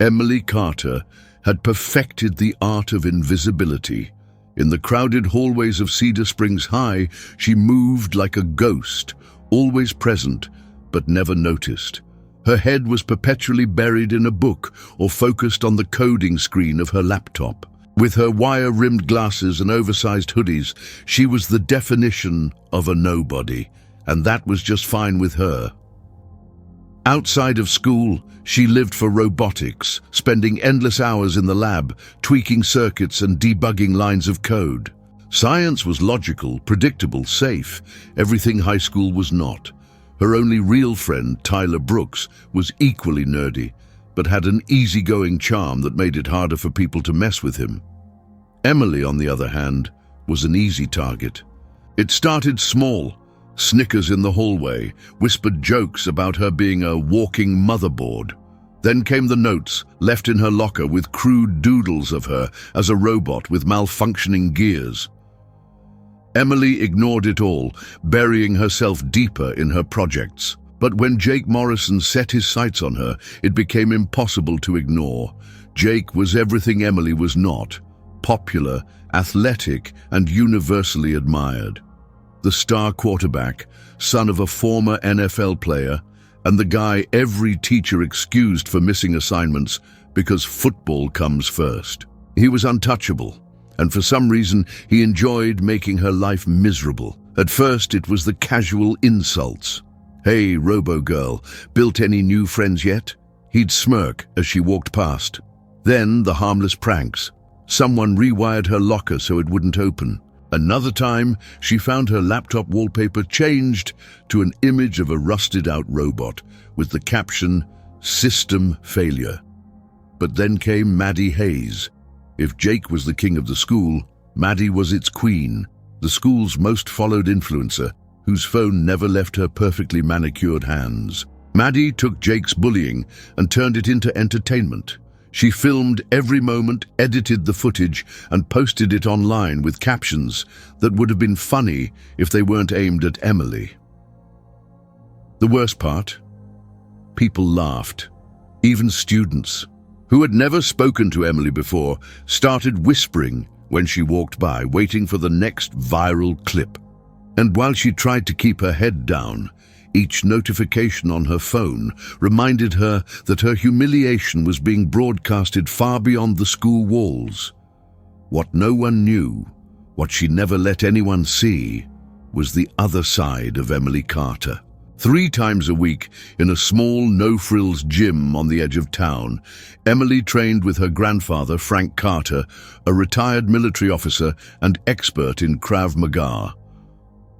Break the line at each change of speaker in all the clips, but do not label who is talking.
Emily Carter had perfected the art of invisibility. In the crowded hallways of Cedar Springs High, she moved like a ghost, always present, but never noticed. Her head was perpetually buried in a book or focused on the coding screen of her laptop. With her wire-rimmed glasses and oversized hoodies, she was the definition of a nobody, and that was just fine with her. Outside of school, she lived for robotics, spending endless hours in the lab, tweaking circuits and debugging lines of code. Science was logical, predictable, safe. Everything high school was not. Her only real friend, Tyler Brooks, was equally nerdy, but had an easygoing charm that made it harder for people to mess with him. Emily, on the other hand, was an easy target. It started small. Snickers in the hallway, whispered jokes about her being a walking motherboard. Then came the notes, left in her locker with crude doodles of her as a robot with malfunctioning gears. Emily ignored it all, burying herself deeper in her projects. But when Jake Morrison set his sights on her, it became impossible to ignore. Jake was everything Emily was not: popular, athletic, and universally admired. The star quarterback, son of a former NFL player, and the guy every teacher excused for missing assignments because football comes first. He was untouchable, and for some reason he enjoyed making her life miserable. At first it was the casual insults. "Hey, Robo-Girl, built any new friends yet?" He'd smirk as she walked past. Then the harmless pranks. Someone rewired her locker so it wouldn't open. Another time, she found her laptop wallpaper changed to an image of a rusted-out robot with the caption, "System Failure." But then came Maddie Hayes. If Jake was the king of the school, Maddie was its queen, the school's most followed influencer, whose phone never left her perfectly manicured hands. Maddie took Jake's bullying and turned it into entertainment. She filmed every moment, edited the footage, and posted it online with captions that would have been funny if they weren't aimed at Emily. The worst part? People laughed. Even students, who had never spoken to Emily before, started whispering when she walked by, waiting for the next viral clip. And while she tried to keep her head down, each notification on her phone reminded her that her humiliation was being broadcasted far beyond the school walls. What no one knew, what she never let anyone see, was the other side of Emily Carter. 3 times a week, in a small, no-frills gym on the edge of town, Emily trained with her grandfather, Frank Carter, a retired military officer and expert in Krav Maga.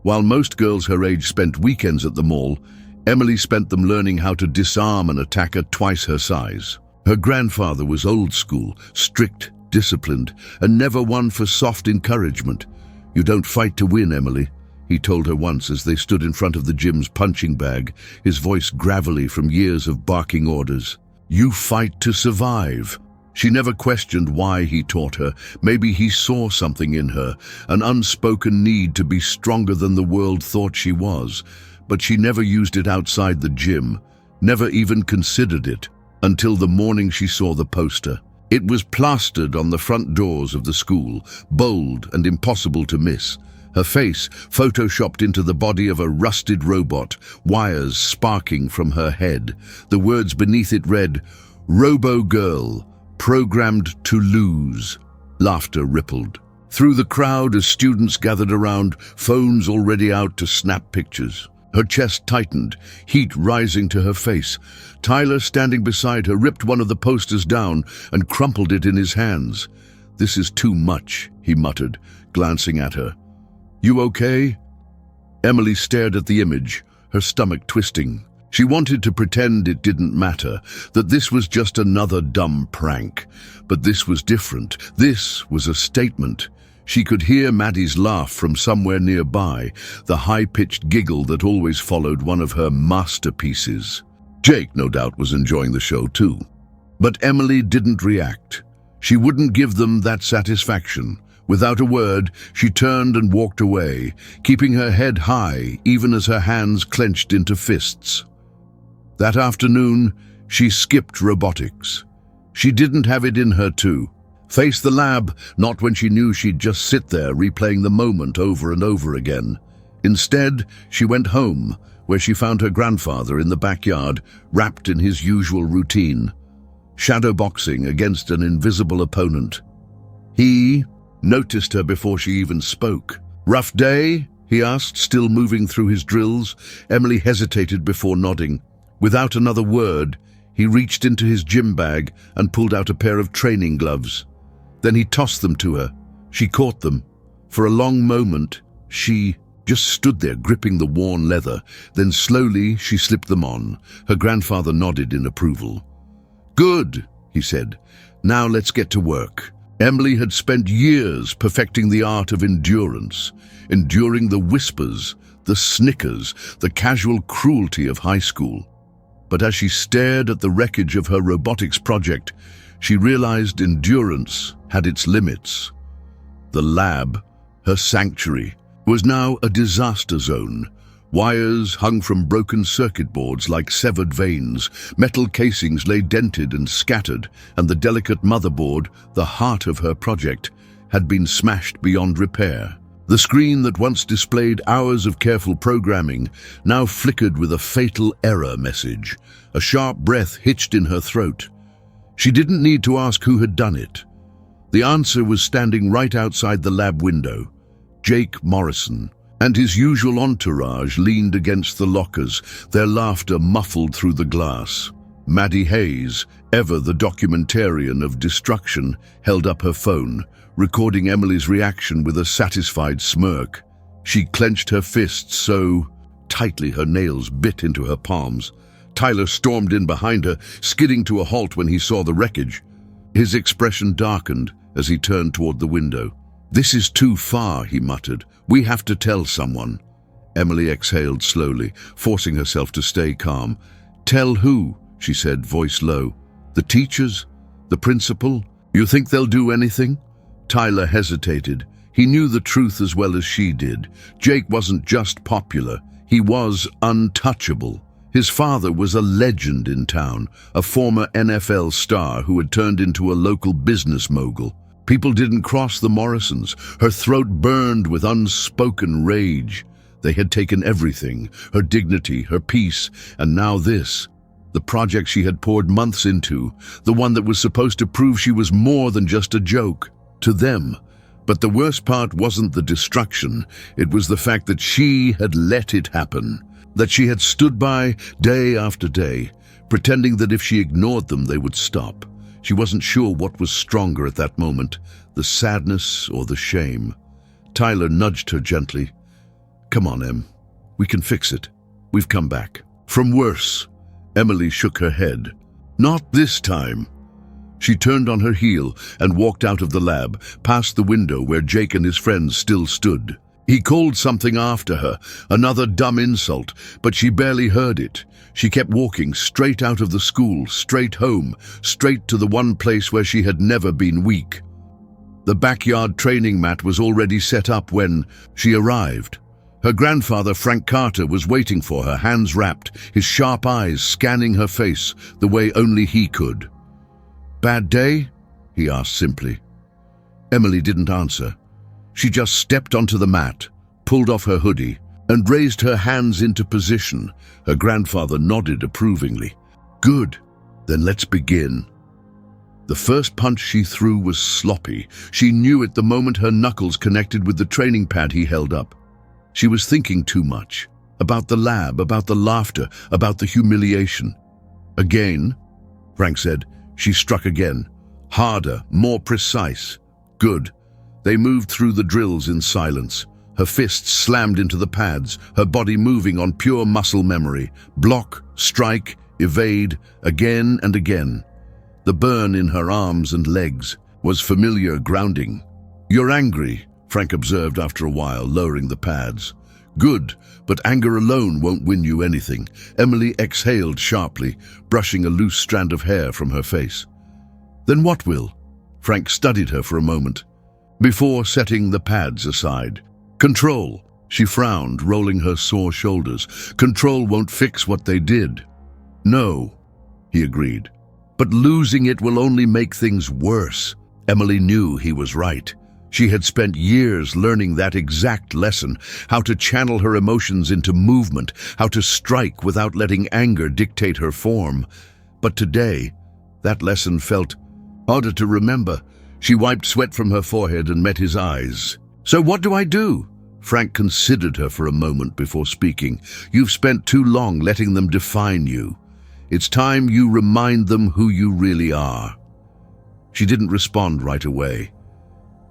While most girls her age spent weekends at the mall, Emily spent them learning how to disarm an attacker twice her size. Her grandfather was old school, strict, disciplined, and never one for soft encouragement. "You don't fight to win, Emily," he told her once as they stood in front of the gym's punching bag, his voice gravelly from years of barking orders. "You fight to survive." She never questioned why he taught her. Maybe he saw something in her, an unspoken need to be stronger than the world thought she was. But she never used it outside the gym, never even considered it, until the morning she saw the poster. It was plastered on the front doors of the school, bold and impossible to miss. Her face photoshopped into the body of a rusted robot, wires sparking from her head. The words beneath it read, "Robo-Girl, programmed to lose." Laughter rippled through the crowd as students gathered around, phones already out to snap pictures. Her chest tightened, heat rising to her face. Tyler, standing beside her, ripped one of the posters down and crumpled it in his hands. "This is too much," he muttered, glancing at her. "You okay?" Emily stared at the image, her stomach twisting. She wanted to pretend it didn't matter, that this was just another dumb prank. But this was different. This was a statement. She could hear Maddie's laugh from somewhere nearby, the high-pitched giggle that always followed one of her masterpieces. Jake, no doubt, was enjoying the show too. But Emily didn't react. She wouldn't give them that satisfaction. Without a word, she turned and walked away, keeping her head high even as her hands clenched into fists. That afternoon, she skipped robotics. She didn't have it in her to face the lab, not when she knew she'd just sit there replaying the moment over and over again. Instead, she went home, where she found her grandfather in the backyard, wrapped in his usual routine, shadowboxing against an invisible opponent. He noticed her before she even spoke. "Rough day?" he asked, still moving through his drills. Emily hesitated before nodding. Without another word, he reached into his gym bag and pulled out a pair of training gloves. Then he tossed them to her. She caught them. For a long moment, she just stood there gripping the worn leather. Then slowly she slipped them on. Her grandfather nodded in approval. "Good," he said. "Now let's get to work." Emily had spent years perfecting the art of endurance, enduring the whispers, the snickers, the casual cruelty of high school. But as she stared at the wreckage of her robotics project, she realized endurance had its limits. The lab, her sanctuary, was now a disaster zone. Wires hung from broken circuit boards like severed veins, metal casings lay dented and scattered, and the delicate motherboard, the heart of her project, had been smashed beyond repair. The screen that once displayed hours of careful programming now flickered with a fatal error message. A sharp breath hitched in her throat. She didn't need to ask who had done it. The answer was standing right outside the lab window. Jake Morrison and his usual entourage leaned against the lockers, their laughter muffled through the glass. Maddie Hayes, ever the documentarian of destruction, held up her phone, recording Emily's reaction with a satisfied smirk. She clenched her fists so tightly her nails bit into her palms. Tyler stormed in behind her, skidding to a halt when he saw the wreckage. His expression darkened as he turned toward the window. "This is too far," he muttered. "We have to tell someone." Emily exhaled slowly, forcing herself to stay calm. "Tell who?" she said, voice low. "The teachers? The principal? You think they'll do anything?" Tyler hesitated. He knew the truth as well as she did. Jake wasn't just popular, he was untouchable. His father was a legend in town, a former NFL star who had turned into a local business mogul. People didn't cross the Morrisons. Her throat burned with unspoken rage. They had taken everything, her dignity, her peace, and now this. The project she had poured months into, the one that was supposed to prove she was more than just a joke. To them. But the worst part wasn't the destruction, it was the fact that she had let it happen. That she had stood by day after day, pretending that if she ignored them, they would stop. She wasn't sure what was stronger at that moment, the sadness or the shame. Tyler nudged her gently. "Come on, Em. We can fix it. We've come back." "From worse." Emily shook her head. "Not this time." She turned on her heel and walked out of the lab, past the window where Jake and his friends still stood. He called something after her, another dumb insult, but she barely heard it. She kept walking straight out of the school, straight home, straight to the one place where she had never been weak. The backyard training mat was already set up when she arrived. Her grandfather, Frank Carter, was waiting for her, hands wrapped, his sharp eyes scanning her face the way only he could. "Bad day?" he asked simply. Emily didn't answer. She just stepped onto the mat, pulled off her hoodie, and raised her hands into position. Her grandfather nodded approvingly. "Good, then let's begin." The first punch she threw was sloppy. She knew it the moment her knuckles connected with the training pad he held up. She was thinking too much. About the lab, about the laughter, about the humiliation. "Again," Frank said. She struck again. Harder, more precise. Good. They moved through the drills in silence. Her fists slammed into the pads, her body moving on pure muscle memory. Block, strike, evade, again and again. The burn in her arms and legs was familiar grounding. "You're angry," Frank observed after a while, lowering the pads. "Good, but anger alone won't win you anything." Emily exhaled sharply, brushing a loose strand of hair from her face. "Then what will?" Frank studied her for a moment, before setting the pads aside. "Control." She frowned, rolling her sore shoulders. "Control won't fix what they did." "No," he agreed. But losing it will only make things worse. Emily knew he was right. She had spent years learning that exact lesson, how to channel her emotions into movement, how to strike without letting anger dictate her form. But today, that lesson felt harder to remember. She wiped sweat from her forehead and met his eyes. "So what do I do?" Frank considered her for a moment before speaking. "You've spent too long letting them define you. It's time you remind them who you really are." She didn't respond right away.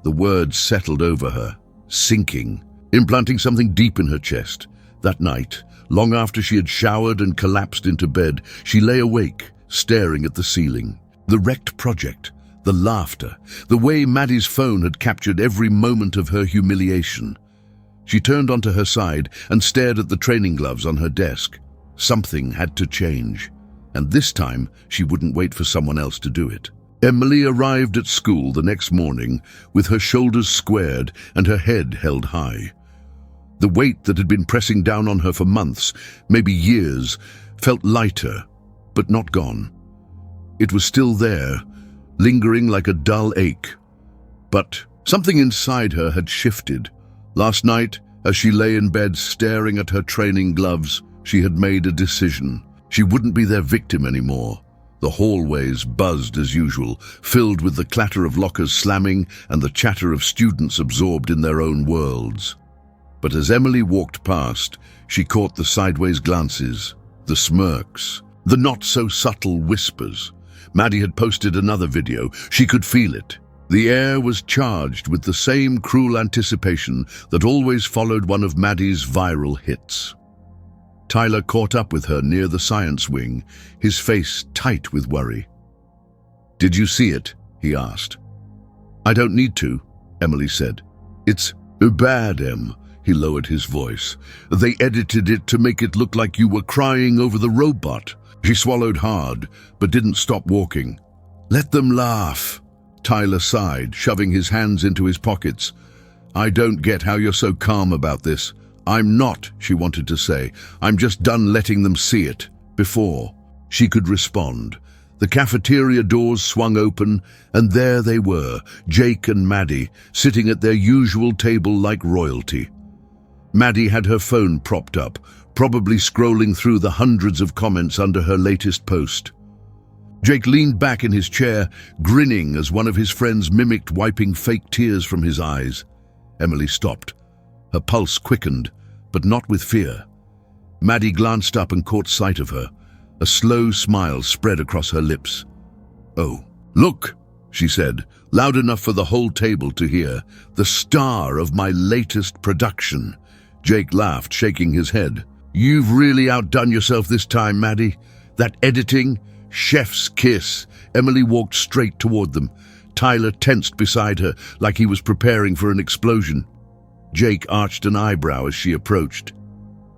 The words settled over her, sinking, implanting something deep in her chest. That night, long after she had showered and collapsed into bed, she lay awake, staring at the ceiling. The wrecked project, the laughter, the way Maddie's phone had captured every moment of her humiliation. She turned onto her side and stared at the training gloves on her desk. Something had to change, and this time she wouldn't wait for someone else to do it. Emily arrived at school the next morning with her shoulders squared and her head held high. The weight that had been pressing down on her for months, maybe years, felt lighter, but not gone. It was still there, lingering like a dull ache. But something inside her had shifted. Last night, as she lay in bed staring at her training gloves, she had made a decision. She wouldn't be their victim anymore. The hallways buzzed as usual, filled with the clatter of lockers slamming and the chatter of students absorbed in their own worlds. But as Emily walked past, she caught the sideways glances, the smirks, the not-so-subtle whispers. Maddie had posted another video. She could feel it. The air was charged with the same cruel anticipation that always followed one of Maddie's viral hits. Tyler caught up with her near the science wing, his face tight with worry. "Did you see it?" he asked. "I don't need to," Emily said. "It's bad, Em," he lowered his voice. "They edited it to make it look like you were crying over the robot." She swallowed hard, but didn't stop walking. "Let them laugh," Tyler sighed, shoving his hands into his pockets. "I don't get how you're so calm about this." "I'm not," she wanted to say. "I'm just done letting them see it." Before she could respond, the cafeteria doors swung open, and there they were, Jake and Maddie, sitting at their usual table like royalty. Maddie had her phone propped up, probably scrolling through the hundreds of comments under her latest post. Jake leaned back in his chair, grinning as one of his friends mimicked wiping fake tears from his eyes. Emily stopped. Her pulse quickened, but not with fear. Maddie glanced up and caught sight of her. A slow smile spread across her lips. "Oh, look," she said, loud enough for the whole table to hear. "The star of my latest production." Jake laughed, shaking his head. "You've really outdone yourself this time, Maddie. That editing, chef's kiss." Emily walked straight toward them. Tyler tensed beside her, like he was preparing for an explosion. Jake arched an eyebrow as she approached.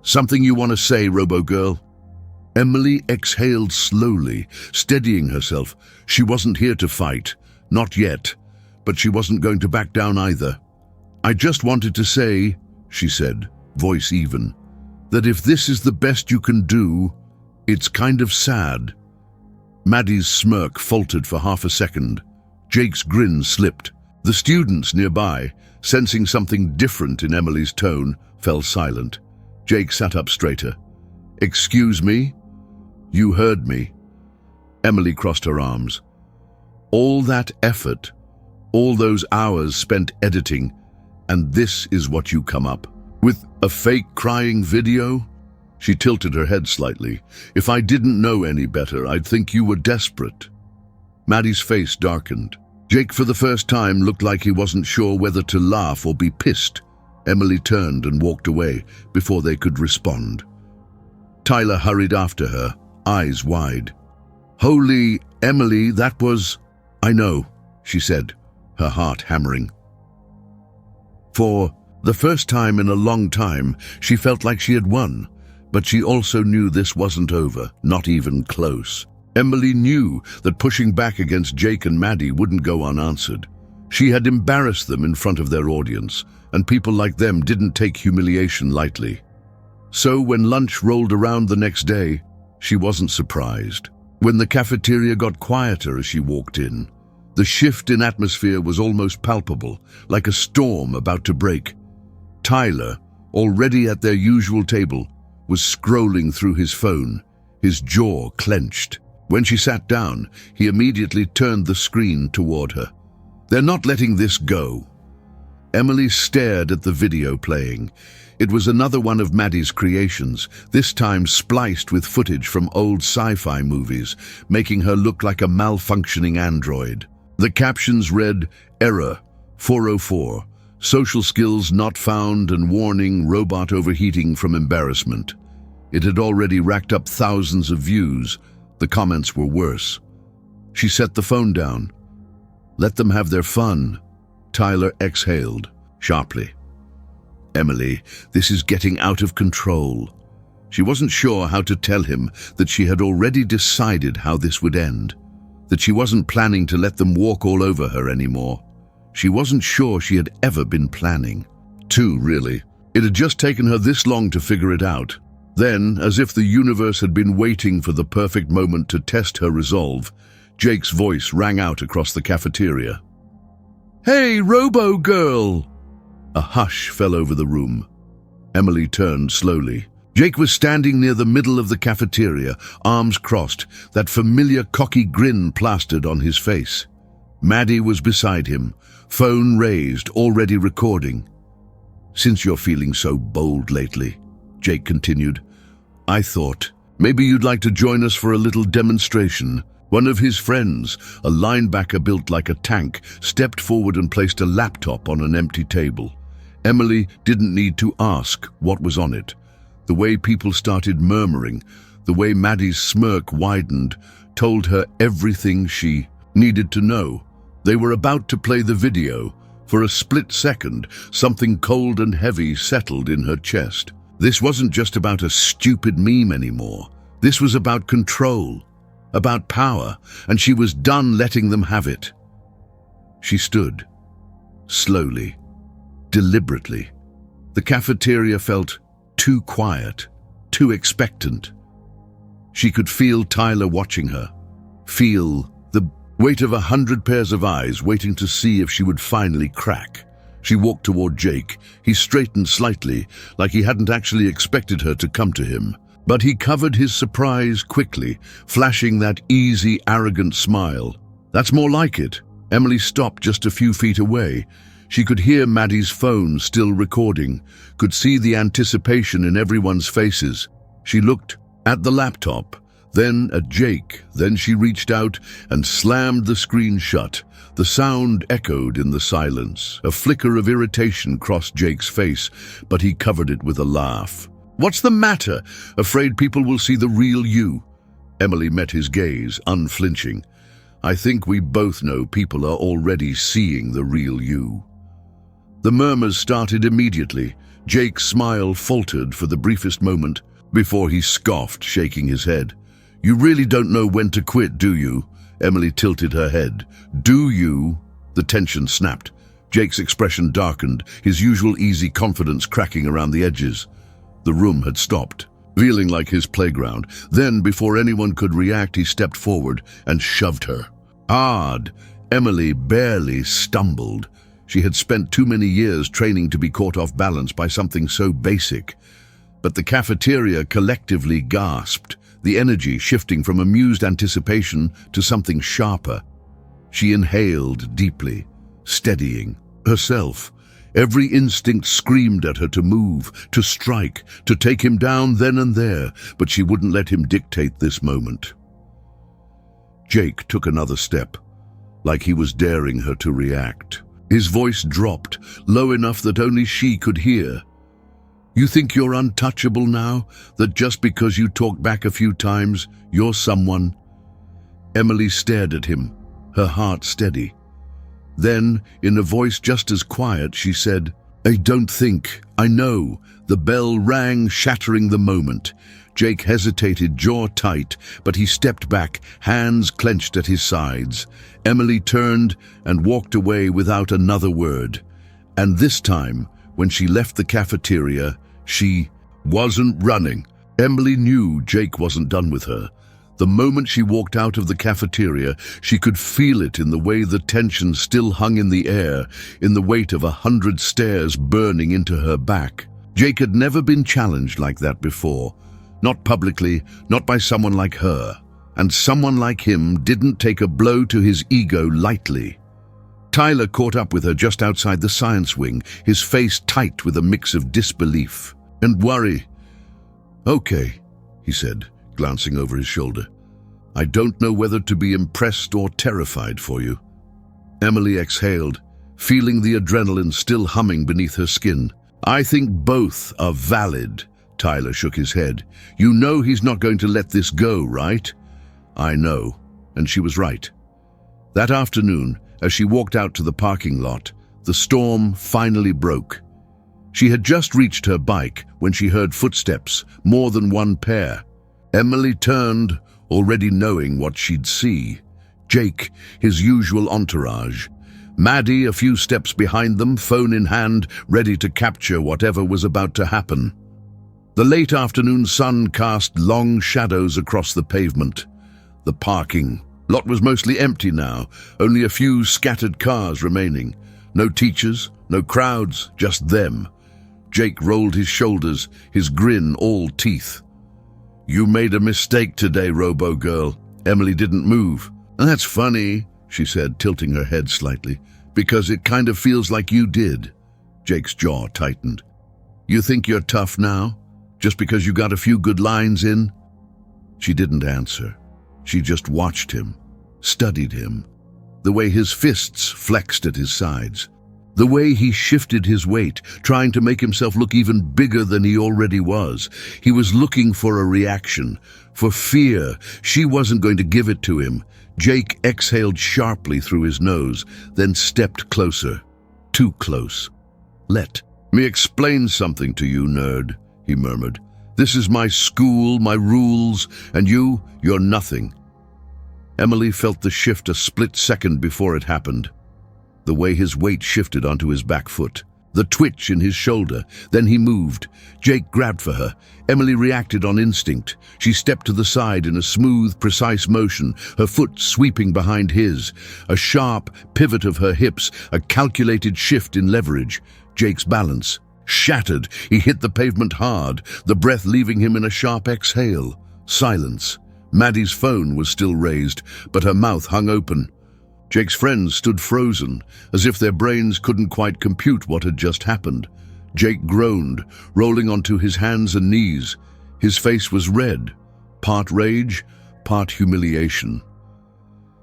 "Something you want to say, Robo-Girl?" Emily exhaled slowly, steadying herself. She wasn't here to fight, not yet, but she wasn't going to back down either. "I just wanted to say," she said, voice even, "that if this is the best you can do, it's kind of sad." Maddie's smirk faltered for half a second. Jake's grin slipped. The students nearby, sensing something different in Emily's tone, fell silent. Jake sat up straighter. "Excuse me? You heard me." Emily crossed her arms. "All that effort, all those hours spent editing, and this is what you come up with, a fake crying video?" She tilted her head slightly. "If I didn't know any better, I'd think you were desperate." Maddie's face darkened. Jake, for the first time, looked like he wasn't sure whether to laugh or be pissed. Emily turned and walked away before they could respond. Tyler hurried after her, eyes wide. "Holy Emily, that was—" "I know," she said, her heart hammering. For the first time in a long time, she felt like she had won, but she also knew this wasn't over, not even close. Emily knew that pushing back against Jake and Maddie wouldn't go unanswered. She had embarrassed them in front of their audience, and people like them didn't take humiliation lightly. So when lunch rolled around the next day, she wasn't surprised. When the cafeteria got quieter as she walked in, the shift in atmosphere was almost palpable, like a storm about to break. Tyler, already at their usual table, was scrolling through his phone, his jaw clenched. When she sat down, he immediately turned the screen toward her. "They're not letting this go." Emily stared at the video playing. It was another one of Maddie's creations, this time spliced with footage from old sci-fi movies, making her look like a malfunctioning android. The captions read, "Error 404, social skills not found and warning robot overheating from embarrassment." It had already racked up thousands of views. The comments were worse. She set the phone down. "Let them have their fun." Tyler exhaled sharply. "Emily, this is getting out of control." She wasn't sure how to tell him that she had already decided how this would end, that she wasn't planning to let them walk all over her anymore. She wasn't sure she had ever been planning. Really. It had just taken her this long to figure it out. Then, as if the universe had been waiting for the perfect moment to test her resolve, Jake's voice rang out across the cafeteria. "Hey, Robo-Girl!" A hush fell over the room. Emily turned slowly. Jake was standing near the middle of the cafeteria, arms crossed, that familiar cocky grin plastered on his face. Maddie was beside him, phone raised, already recording. "Since you're feeling so bold lately," Jake continued, "I thought maybe you'd like to join us for a little demonstration." One of his friends, a linebacker built like a tank, stepped forward and placed a laptop on an empty table. Emily didn't need to ask what was on it. The way people started murmuring, the way Maddie's smirk widened, told her everything she needed to know. They were about to play the video. For a split second, something cold and heavy settled in her chest. This wasn't just about a stupid meme anymore. This was about control, about power, and she was done letting them have it. She stood, slowly, deliberately. The cafeteria felt too quiet, too expectant. She could feel Tyler watching her, feel the weight of 100 pairs of eyes waiting to see if she would finally crack. She walked toward Jake. He straightened slightly, like he hadn't actually expected her to come to him. But he covered his surprise quickly, flashing that easy, arrogant smile. "That's more like it." Emily stopped just a few feet away. She could hear Maddie's phone still recording, could see the anticipation in everyone's faces. She looked at the laptop, then at Jake. Then she reached out and slammed the screen shut. The sound echoed in the silence. A flicker of irritation crossed Jake's face, but he covered it with a laugh. "What's the matter? Afraid people will see the real you?" Emily met his gaze, unflinching. "I think we both know people are already seeing the real you." The murmurs started immediately. Jake's smile faltered for the briefest moment before he scoffed, shaking his head. "You really don't know when to quit, do you?" Emily tilted her head. "Do you?" The tension snapped. Jake's expression darkened, his usual easy confidence cracking around the edges. The room had stopped, feeling like his playground. Then, before anyone could react, he stepped forward and shoved her. Hard. Emily barely stumbled. She had spent too many years training to be caught off balance by something so basic. But the cafeteria collectively gasped, the energy shifting from amused anticipation to something sharper. She inhaled deeply, steadying herself. Every instinct screamed at her to move, to strike, to take him down then and there, but she wouldn't let him dictate this moment. Jake took another step, like he was daring her to react. His voice dropped, low enough that only she could hear. "You think you're untouchable now? That just because you talk back a few times, you're someone?" Emily stared at him, her heart steady. Then, in a voice just as quiet, she said, "I don't think, I know." The bell rang, shattering the moment. Jake hesitated, jaw tight, but he stepped back, hands clenched at his sides. Emily turned and walked away without another word. And this time, when she left the cafeteria, she wasn't running. Emily knew Jake wasn't done with her. The moment she walked out of the cafeteria, she could feel it in the way the tension still hung in the air, in the weight of 100 stares burning into her back. Jake had never been challenged like that before. Not publicly, not by someone like her. And someone like him didn't take a blow to his ego lightly. Tyler caught up with her just outside the science wing, his face tight with a mix of disbelief and worry. "Okay," he said, glancing over his shoulder. "I don't know whether to be impressed or terrified for you." Emily exhaled, feeling the adrenaline still humming beneath her skin. "I think both are valid." Tyler shook his head. "You know he's not going to let this go, right?" "I know," and she was right. That afternoon, as she walked out to the parking lot, the storm finally broke. She had just reached her bike when she heard footsteps, more than one pair. Emily turned, already knowing what she'd see. Jake, his usual entourage. Maddie a few steps behind them, phone in hand, ready to capture whatever was about to happen. The late afternoon sun cast long shadows across the pavement. The parking lot was mostly empty now, only a few scattered cars remaining. No teachers, no crowds, just them. Jake rolled his shoulders, his grin all teeth. "You made a mistake today, Robo-Girl." Emily didn't move. "That's funny," she said, tilting her head slightly, "because it kind of feels like you did." Jake's jaw tightened. "You think you're tough now, just because you got a few good lines in?" She didn't answer. She just watched him, studied him. The way his fists flexed at his sides. The way he shifted his weight, trying to make himself look even bigger than he already was. He was looking for a reaction, for fear. She wasn't going to give it to him. Jake exhaled sharply through his nose, then stepped closer. Too close. "Let me explain something to you, nerd," he murmured. "This is my school, my rules, and you're nothing." Emily felt the shift a split second before it happened. The way his weight shifted onto his back foot, the twitch in his shoulder. Then he moved. Jake grabbed for her. Emily reacted on instinct. She stepped to the side in a smooth, precise motion, her foot sweeping behind his. A sharp pivot of her hips, a calculated shift in leverage. Jake's balance shattered. He hit the pavement hard, the breath leaving him in a sharp exhale. Silence. Maddie's phone was still raised, but her mouth hung open. Jake's friends stood frozen, as if their brains couldn't quite compute what had just happened. Jake groaned, rolling onto his hands and knees. His face was red, part rage, part humiliation.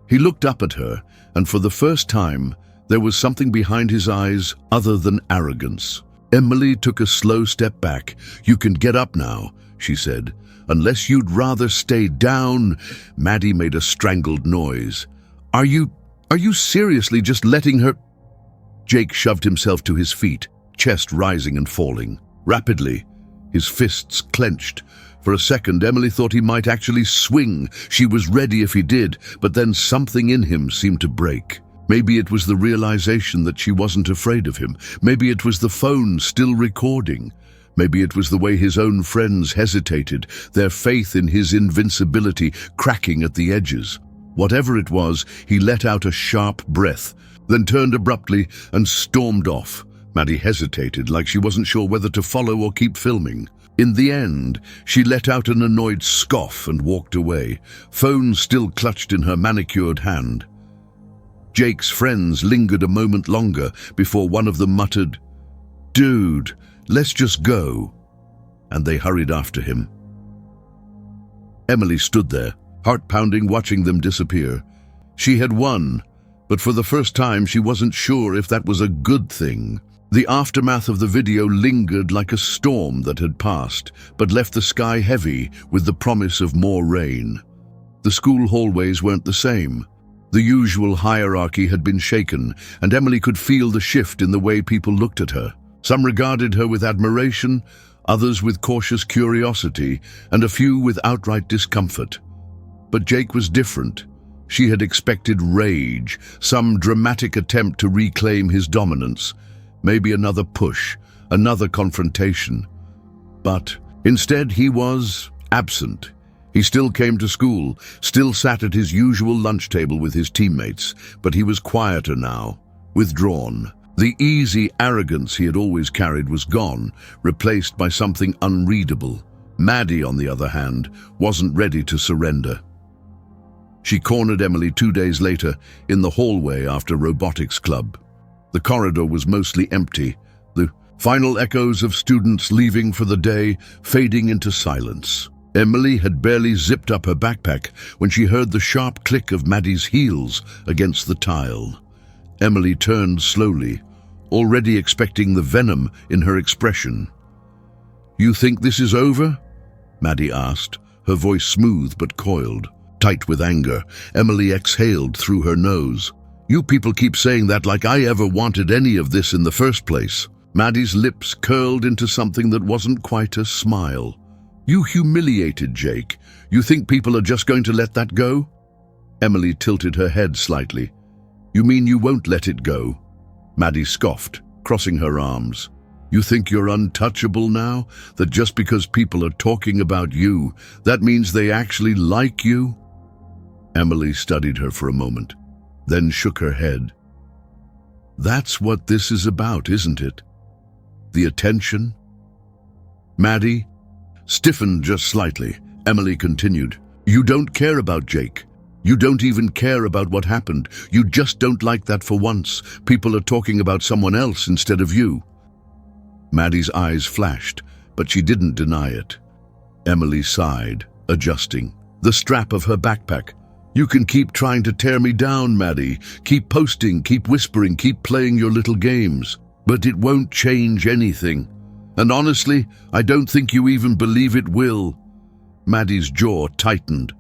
He looked up at her, and for the first time, there was something behind his eyes other than arrogance. Emily took a slow step back. "You can get up now," she said. "Unless you'd rather stay down." Maddie made a strangled noise. Are you seriously just letting her?" Jake shoved himself to his feet, chest rising and falling. Rapidly, his fists clenched. For a second, Emily thought he might actually swing. She was ready if he did, but then something in him seemed to break. Maybe it was the realization that she wasn't afraid of him. Maybe it was the phone still recording. Maybe it was the way his own friends hesitated, their faith in his invincibility cracking at the edges. Whatever it was, he let out a sharp breath, then turned abruptly and stormed off. Maddie hesitated, like she wasn't sure whether to follow or keep filming. In the end, she let out an annoyed scoff and walked away, phone still clutched in her manicured hand. Jake's friends lingered a moment longer before one of them muttered, "Dude, let's just go," and they hurried after him. Emily stood there, heart-pounding, watching them disappear. She had won, but for the first time she wasn't sure if that was a good thing. The aftermath of the video lingered like a storm that had passed, but left the sky heavy with the promise of more rain. The school hallways weren't the same. The usual hierarchy had been shaken, and Emily could feel the shift in the way people looked at her. Some regarded her with admiration, others with cautious curiosity, and a few with outright discomfort. But Jake was different. She had expected rage, some dramatic attempt to reclaim his dominance, maybe another push, another confrontation. But instead he was absent. He still came to school, still sat at his usual lunch table with his teammates, but he was quieter now, withdrawn. The easy arrogance he had always carried was gone, replaced by something unreadable. Maddie, on the other hand, wasn't ready to surrender. She cornered Emily 2 days later in the hallway after robotics club. The corridor was mostly empty, the final echoes of students leaving for the day fading into silence. Emily had barely zipped up her backpack when she heard the sharp click of Maddie's heels against the tile. Emily turned slowly, already expecting the venom in her expression. "You think this is over?" Maddie asked, her voice smooth but coiled. Tight with anger, Emily exhaled through her nose. "You people keep saying that like I ever wanted any of this in the first place." Maddie's lips curled into something that wasn't quite a smile. "You humiliated Jake. You think people are just going to let that go?" Emily tilted her head slightly. "You mean you won't let it go?" Maddie scoffed, crossing her arms. "You think you're untouchable now? That just because people are talking about you, that means they actually like you?" Emily studied her for a moment, then shook her head. "That's what this is about, isn't it? The attention?" Maddie stiffened just slightly. Emily continued, "You don't care about Jake. You don't even care about what happened. You just don't like that for once. People are talking about someone else instead of you." Maddie's eyes flashed, but she didn't deny it. Emily sighed, adjusting the strap of her backpack. "You can keep trying to tear me down, Maddie. Keep posting, keep whispering, keep playing your little games. But it won't change anything. And honestly, I don't think you even believe it will." Maddie's jaw tightened.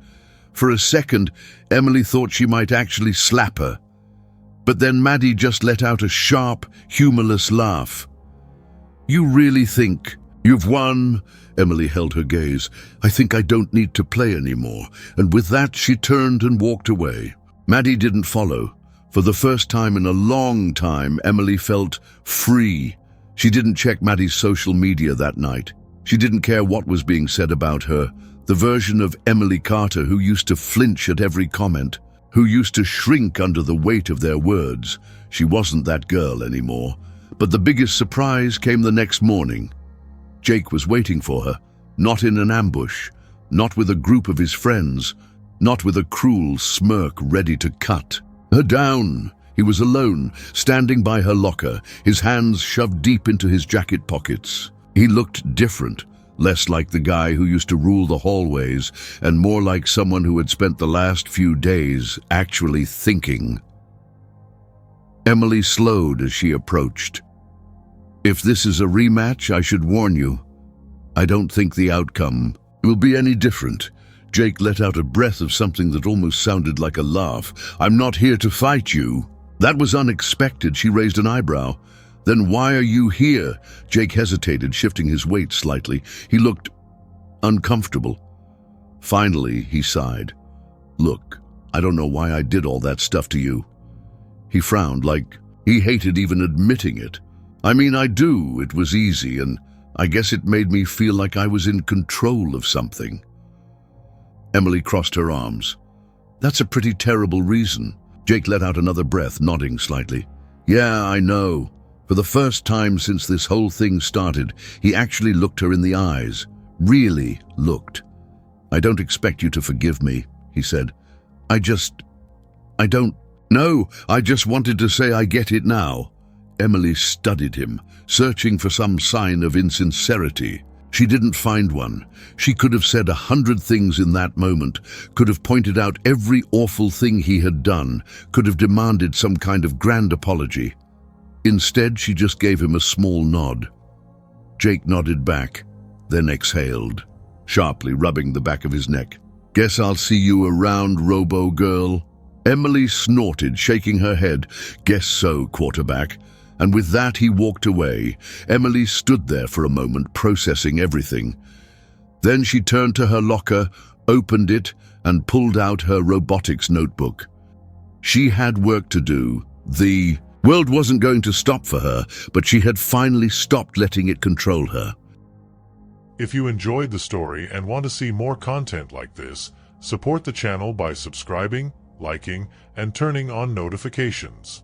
For a second, Emily thought she might actually slap her. But then Maddie just let out a sharp, humorless laugh. "You really think you've won?" Emily held her gaze. "I think I don't need to play anymore." And with that, she turned and walked away. Maddie didn't follow. For the first time in a long time, Emily felt free. She didn't check Maddie's social media that night. She didn't care what was being said about her. The version of Emily Carter who used to flinch at every comment, who used to shrink under the weight of their words. She wasn't that girl anymore. But the biggest surprise came the next morning. Jake was waiting for her, not in an ambush, not with a group of his friends, not with a cruel smirk ready to cut her down. He was alone, standing by her locker, his hands shoved deep into his jacket pockets. He looked different, less like the guy who used to rule the hallways, and more like someone who had spent the last few days actually thinking. Emily slowed as she approached. "If this is a rematch, I should warn you. I don't think the outcome will be any different." Jake let out a breath of something that almost sounded like a laugh. "I'm not here to fight you." That was unexpected. She raised an eyebrow. "Then why are you here?" Jake hesitated, shifting his weight slightly. He looked uncomfortable. Finally, he sighed. "Look, I don't know why I did all that stuff to you." He frowned, like he hated even admitting it. "I mean, I do. It was easy, and I guess it made me feel like I was in control of something." Emily crossed her arms. "That's a pretty terrible reason." Jake let out another breath, nodding slightly. "Yeah, I know." For the first time since this whole thing started, he actually looked her in the eyes. Really looked. "I don't expect you to forgive me," he said. I don't know. I just wanted to say I get it now." Emily studied him, searching for some sign of insincerity. She didn't find one. She could have said 100 things in that moment, could have pointed out every awful thing he had done, could have demanded some kind of grand apology. Instead, she just gave him a small nod. Jake nodded back, then exhaled, sharply rubbing the back of his neck. "Guess I'll see you around, robo-girl." Emily snorted, shaking her head. "Guess so, quarterback." And with that, he walked away. Emily stood there for a moment, processing everything. Then she turned to her locker, opened it, and pulled out her robotics notebook. She had work to do. The world wasn't going to stop for her, but she had finally stopped letting it control her.
If you enjoyed the story and want to see more content like this, support the channel by subscribing, liking, and turning on notifications.